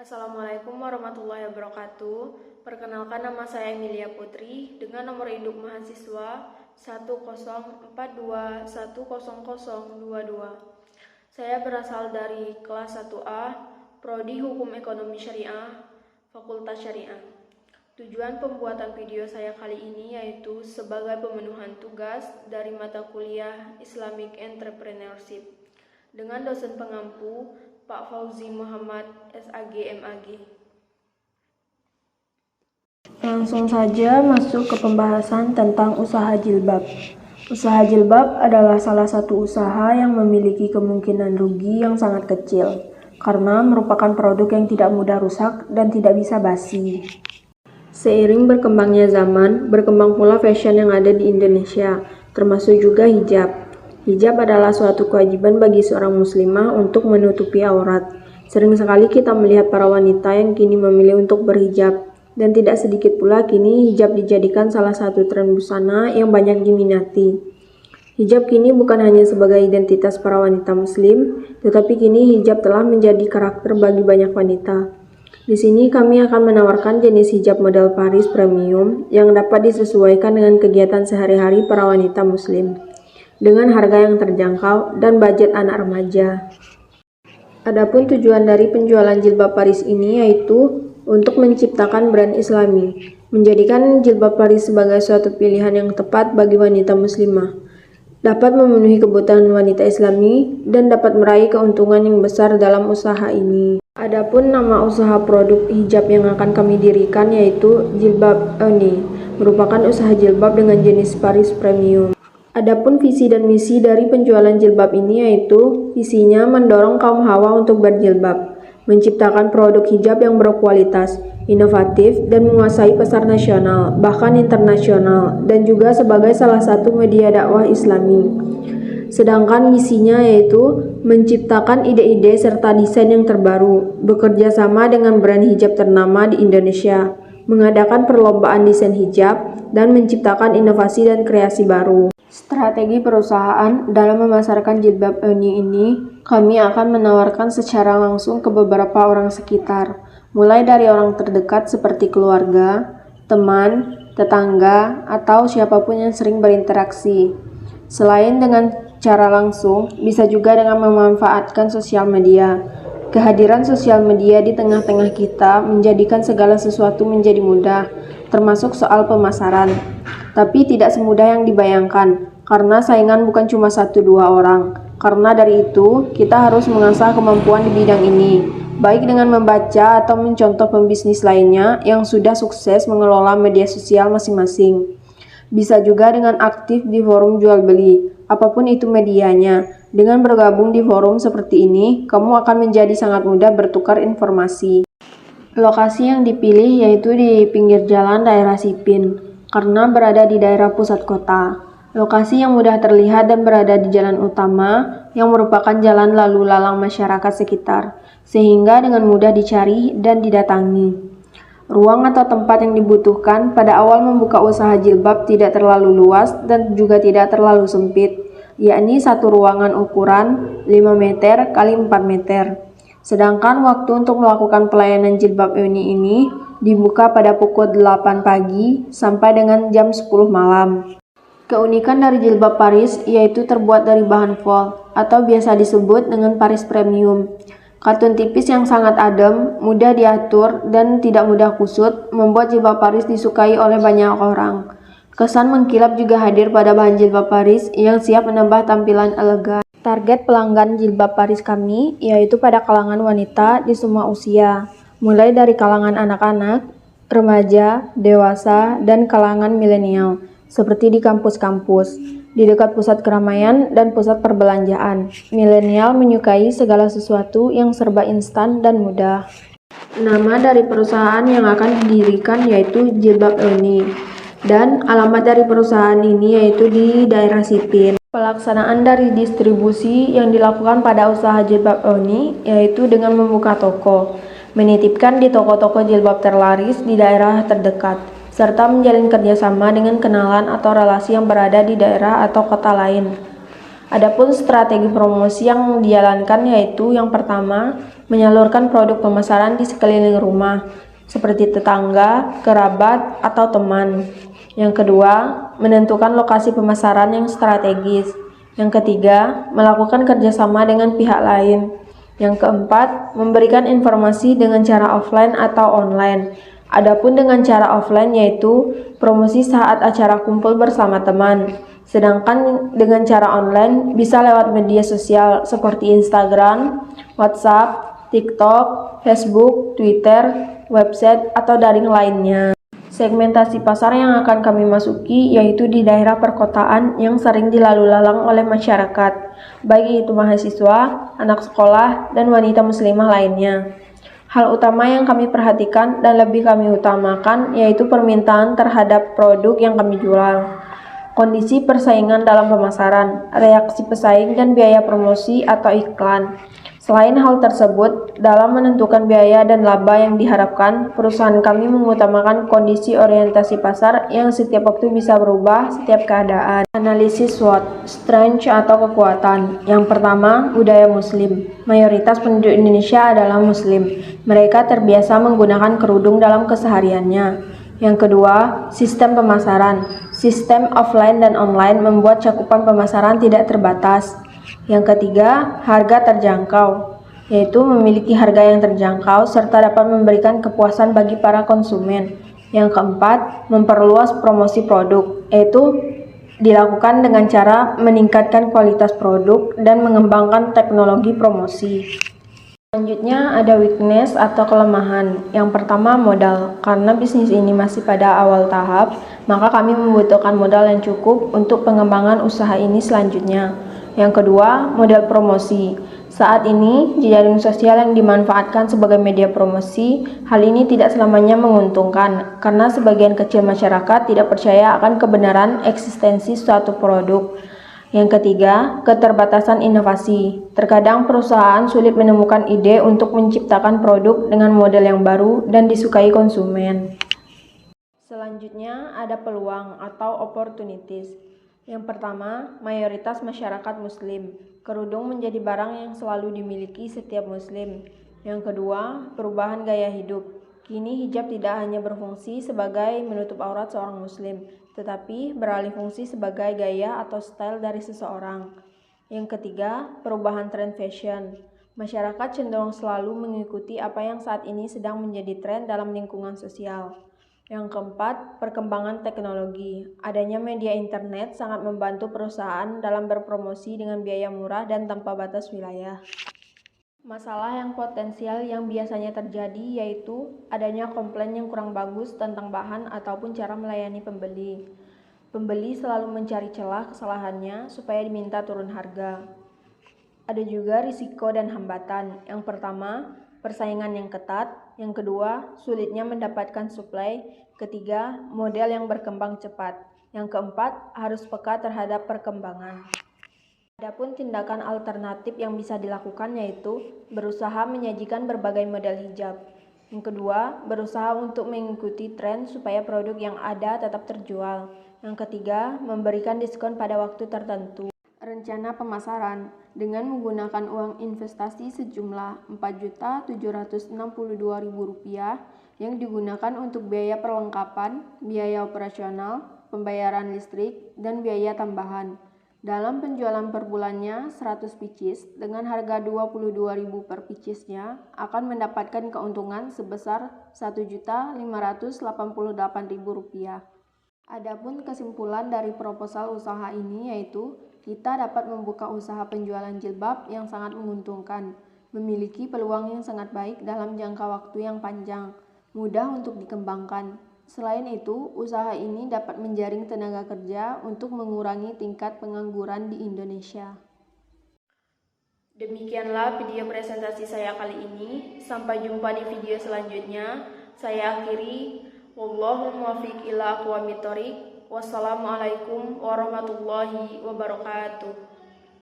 Assalamualaikum warahmatullahi wabarakatuh. Perkenalkan, nama saya Emilia Putri dengan nomor induk mahasiswa 10421000022. Saya berasal dari kelas 1A, Prodi Hukum Ekonomi Syariah, Fakultas Syariah. Tujuan pembuatan video saya kali ini yaitu sebagai pemenuhan tugas dari mata kuliah Islamic Entrepreneurship dengan dosen pengampu Pak Fauzi Muhammad SAG MAG. Langsung saja masuk ke pembahasan tentang usaha jilbab. Usaha jilbab adalah salah satu usaha yang memiliki kemungkinan rugi yang sangat kecil karena merupakan produk yang tidak mudah rusak dan tidak bisa basi. Seiring berkembangnya zaman, berkembang pula fashion yang ada di Indonesia, termasuk juga hijab. Hijab adalah suatu kewajiban bagi seorang muslimah untuk menutupi aurat. Sering sekali kita melihat para wanita yang kini memilih untuk berhijab, dan tidak sedikit pula kini hijab dijadikan salah satu tren busana yang banyak diminati. Hijab kini bukan hanya sebagai identitas para wanita muslim, tetapi kini hijab telah menjadi karakter bagi banyak wanita. Di sini kami akan menawarkan jenis hijab model Paris premium yang dapat disesuaikan dengan kegiatan sehari-hari para wanita muslim, dengan harga yang terjangkau dan budget anak remaja. Adapun tujuan dari penjualan jilbab Paris ini yaitu untuk menciptakan brand Islami, menjadikan jilbab Paris sebagai suatu pilihan yang tepat bagi wanita muslimah, dapat memenuhi kebutuhan wanita Islami dan dapat meraih keuntungan yang besar dalam usaha ini. Adapun nama usaha produk hijab yang akan kami dirikan yaitu Jilbab Oni, merupakan usaha jilbab dengan jenis Paris premium. Adapun visi dan misi dari penjualan jilbab ini yaitu visinya mendorong kaum hawa untuk berjilbab, menciptakan produk hijab yang berkualitas, inovatif, dan menguasai pasar nasional, bahkan internasional, dan juga sebagai salah satu media dakwah Islami. Sedangkan misinya yaitu menciptakan ide-ide serta desain yang terbaru, bekerja sama dengan brand hijab ternama di Indonesia, mengadakan perlombaan desain hijab, dan menciptakan inovasi dan kreasi baru. Strategi perusahaan dalam memasarkan jilbab Oni ini, kami akan menawarkan secara langsung ke beberapa orang sekitar, mulai dari orang terdekat seperti keluarga, teman, tetangga, atau siapapun yang sering berinteraksi. Selain dengan cara langsung, bisa juga dengan memanfaatkan sosial media. Kehadiran sosial media di tengah-tengah kita menjadikan segala sesuatu menjadi mudah, termasuk soal pemasaran. Tapi tidak semudah yang dibayangkan, karena saingan bukan cuma 1-2 orang. Karena dari itu, kita harus mengasah kemampuan di bidang ini, baik dengan membaca atau mencontoh pembisnis lainnya yang sudah sukses mengelola media sosial masing-masing. Bisa juga dengan aktif di forum jual beli, apapun itu medianya. Dengan bergabung di forum seperti ini, kamu akan menjadi sangat mudah bertukar informasi. Lokasi yang dipilih yaitu di pinggir jalan daerah Sipin, karena berada di daerah pusat kota. Lokasi yang mudah terlihat dan berada di jalan utama yang merupakan jalan lalu lalang masyarakat sekitar, sehingga dengan mudah dicari dan didatangi. Ruang atau tempat yang dibutuhkan pada awal membuka usaha jilbab tidak terlalu luas dan juga tidak terlalu sempit, yakni satu ruangan ukuran 5 meter x 4 meter. Sedangkan waktu untuk melakukan pelayanan jilbab Oni ini dibuka pada pukul 8 pagi sampai dengan jam 10 malam. Keunikan dari jilbab Paris yaitu terbuat dari bahan voile atau biasa disebut dengan Paris premium. Katun tipis yang sangat adem, mudah diatur, dan tidak mudah kusut membuat jilbab Paris disukai oleh banyak orang. Kesan mengkilap juga hadir pada bahan jilbab Paris yang siap menambah tampilan elegan. Target pelanggan jilbab Paris kami yaitu pada kalangan wanita di semua usia, mulai dari kalangan anak-anak, remaja, dewasa, dan kalangan milenial, seperti di kampus-kampus, di dekat pusat keramaian dan pusat perbelanjaan. Milenial menyukai segala sesuatu yang serba instan dan mudah. Nama dari perusahaan yang akan didirikan yaitu Jilbab Oni, dan alamat dari perusahaan ini yaitu di daerah Sipin. Pelaksanaan dari distribusi yang dilakukan pada usaha Jilbab Oni yaitu dengan membuka toko, menitipkan di toko-toko jilbab terlaris di daerah terdekat, serta menjalin kerjasama dengan kenalan atau relasi yang berada di daerah atau kota lain. Adapun strategi promosi yang dijalankan yaitu yang pertama, menyalurkan produk pemasaran di sekeliling rumah, seperti tetangga, kerabat, atau teman. Yang kedua, menentukan lokasi pemasaran yang strategis. Yang ketiga, melakukan kerjasama dengan pihak lain. Yang keempat, memberikan informasi dengan cara offline atau online. Adapun dengan cara offline yaitu promosi saat acara kumpul bersama teman. Sedangkan dengan cara online bisa lewat media sosial seperti Instagram, WhatsApp, TikTok, Facebook, Twitter, website, atau daring lainnya. Segmentasi pasar yang akan kami masuki yaitu di daerah perkotaan yang sering dilalu lalang oleh masyarakat, baik itu mahasiswa, anak sekolah, dan wanita muslimah lainnya. Hal utama yang kami perhatikan dan lebih kami utamakan yaitu permintaan terhadap produk yang kami jual, kondisi persaingan dalam pemasaran, reaksi pesaing, dan biaya promosi atau iklan. Selain hal tersebut, dalam menentukan biaya dan laba yang diharapkan, perusahaan kami mengutamakan kondisi orientasi pasar yang setiap waktu bisa berubah setiap keadaan. Analisis SWOT, strength atau kekuatan. Yang pertama, budaya Muslim. Mayoritas penduduk Indonesia adalah Muslim. Mereka terbiasa menggunakan kerudung dalam kesehariannya. Yang kedua, sistem pemasaran. Sistem offline dan online membuat cakupan pemasaran tidak terbatas. Yang ketiga, harga terjangkau, yaitu memiliki harga yang terjangkau serta dapat memberikan kepuasan bagi para konsumen. Yang keempat, memperluas promosi produk, yaitu dilakukan dengan cara meningkatkan kualitas produk dan mengembangkan teknologi promosi. Selanjutnya ada weakness atau kelemahan. Yang pertama, modal. Karena bisnis ini masih pada awal tahap, maka kami membutuhkan modal yang cukup untuk pengembangan usaha ini selanjutnya. Yang kedua, modal promosi. Saat ini, jejaring sosial yang dimanfaatkan sebagai media promosi, hal ini tidak selamanya menguntungkan, karena sebagian kecil masyarakat tidak percaya akan kebenaran eksistensi suatu produk. Yang ketiga, keterbatasan inovasi. Terkadang perusahaan sulit menemukan ide untuk menciptakan produk dengan model yang baru dan disukai konsumen. Selanjutnya ada peluang atau opportunities. Yang pertama, mayoritas masyarakat Muslim. Kerudung menjadi barang yang selalu dimiliki setiap Muslim. Yang kedua, perubahan gaya hidup. Kini hijab tidak hanya berfungsi sebagai menutup aurat seorang Muslim, tetapi beralih fungsi sebagai gaya atau style dari seseorang. Yang ketiga, perubahan tren fashion. Masyarakat cenderung selalu mengikuti apa yang saat ini sedang menjadi tren dalam lingkungan sosial. Yang keempat, perkembangan teknologi. Adanya media internet sangat membantu perusahaan dalam berpromosi dengan biaya murah dan tanpa batas wilayah. Masalah yang potensial yang biasanya terjadi yaitu adanya komplain yang kurang bagus tentang bahan ataupun cara melayani pembeli. Pembeli selalu mencari celah kesalahannya supaya diminta turun harga. Ada juga risiko dan hambatan. Yang pertama, persaingan yang ketat. Yang kedua, sulitnya mendapatkan suplai. Ketiga, model yang berkembang cepat. Yang keempat, harus peka terhadap perkembangan. Adapun tindakan alternatif yang bisa dilakukan yaitu berusaha menyajikan berbagai model hijab. Yang kedua, berusaha untuk mengikuti tren supaya produk yang ada tetap terjual. Yang ketiga, memberikan diskon pada waktu tertentu. Rencana pemasaran dengan menggunakan uang investasi sejumlah Rp4.762.000 yang digunakan untuk biaya perlengkapan, biaya operasional, pembayaran listrik, dan biaya tambahan. Dalam penjualan per bulannya 100 pieces dengan harga Rp22.000 per piecesnya akan mendapatkan keuntungan sebesar Rp1.588.000. Adapun kesimpulan dari proposal usaha ini yaitu kita dapat membuka usaha penjualan jilbab yang sangat menguntungkan, memiliki peluang yang sangat baik dalam jangka waktu yang panjang, mudah untuk dikembangkan. Selain itu, usaha ini dapat menjaring tenaga kerja untuk mengurangi tingkat pengangguran di Indonesia. Demikianlah video presentasi saya kali ini. Sampai jumpa di video selanjutnya. Saya akhiri. Wallahul muwaffiq ila aqwamit thoriq. Wassalamualaikum warahmatullahi wabarakatuh.